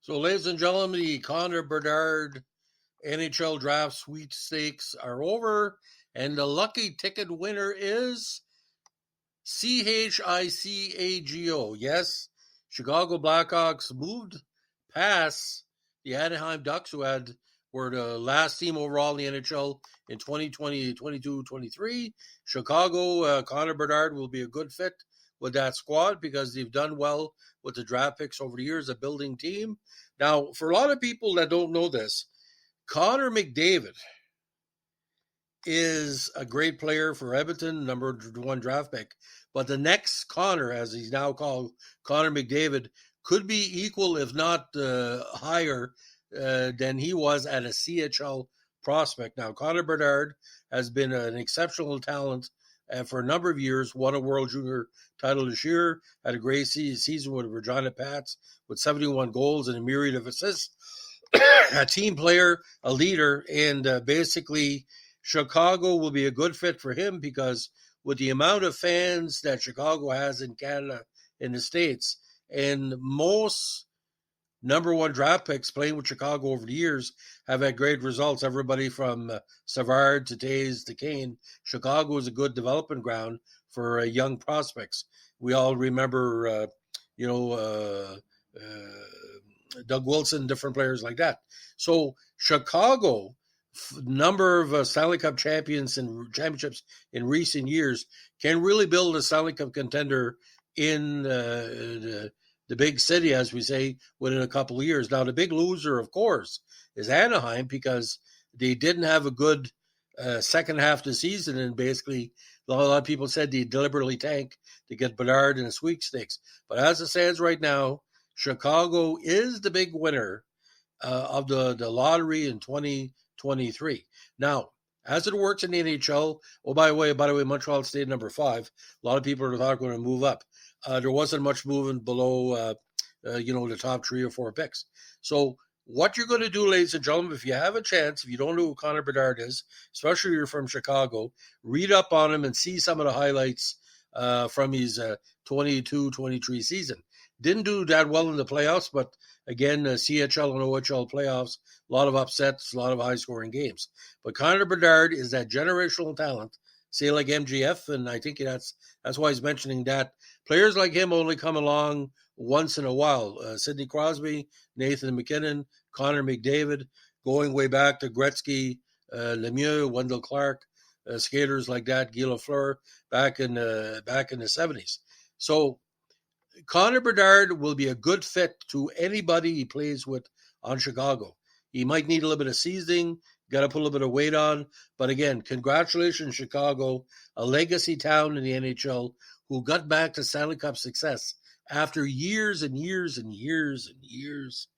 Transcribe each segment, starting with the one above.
So, ladies and gentlemen, the Connor Bedard NHL Draft Sweepstakes are over, and the lucky ticket winner is CHICAGO. Yes, Chicago Blackhawks moved past the Anaheim Ducks, who were the last team overall in the NHL in 2020, 22, 23. Chicago, Connor Bedard will be a good fit with that squad because they've done well with the draft picks over the years, a building team. Now, for a lot of people that don't know this, Connor McDavid is a great player for Edmonton, number one draft pick. But the next Connor, as he's now called, Connor McDavid, could be equal, if not higher, than he was at a CHL prospect. Now, Connor Bedard has been an exceptional talent for a number of years, won a World Junior title this year, had a great season with Regina Pats with 71 goals and a myriad of assists, a team player, a leader, and basically Chicago will be a good fit for him because with the amount of fans that Chicago has in Canada, in the States, and most number one draft picks playing with Chicago over the years have had great results. Everybody from Savard to Taze to Kane. Chicago is a good development ground for young prospects. We all remember, Doug Wilson, different players like that. So Chicago, number of Stanley Cup champions and championships in recent years, can really build a Stanley Cup contender in the big city, as we say, within a couple of years. Now, the big loser, of course, is Anaheim because they didn't have a good second half of the season, and basically a lot of people said they deliberately tanked to get Bedard in the sweepstakes. But as it stands right now, Chicago is the big winner of the lottery in 2023. Now, as it works in the NHL, by the way, Montreal stayed number 5. A lot of people are thought going to move up. There wasn't much movement below, the top 3 or 4 picks. So what you're going to do, ladies and gentlemen, if you have a chance, if you don't know who Connor Bedard is, especially if you're from Chicago, read up on him and see some of the highlights from his 22-23 season. Didn't do that well in the playoffs, but again, CHL and OHL playoffs, a lot of upsets, a lot of high-scoring games. But Connor Bedard is that generational talent, say like MGF, and I think that's why he's mentioning that. Players like him only come along once in a while. Sidney Crosby, Nathan McKinnon, Connor McDavid, going way back to Gretzky, Lemieux, Wendell Clark, skaters like that, Guy Lafleur, back in the 70s. So Connor Bedard will be a good fit to anybody he plays with on Chicago. He might need a little bit of seasoning, got to put a little bit of weight on. But again, congratulations, Chicago, a legacy town in the NHL who got back to Stanley Cup success after years and years and years and years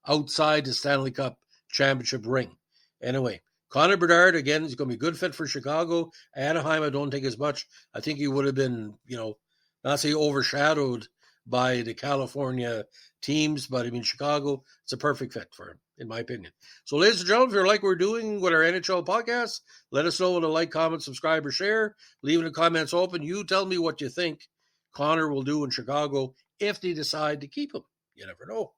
outside the Stanley Cup championship ring. Anyway, Connor Bedard, again, is going to be a good fit for Chicago. Anaheim, I don't think as much. I think he would have been, not say overshadowed by the California teams, but I mean, Chicago, it's a perfect fit for him, in my opinion. So, ladies and gentlemen, if you're like we're doing with our NHL podcast, let us know with a like, comment, subscribe, or share. Leaving the comments open. You tell me what you think Connor will do in Chicago if they decide to keep him. You never know.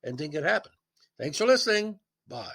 Anything can happen. Thanks for listening. Bye.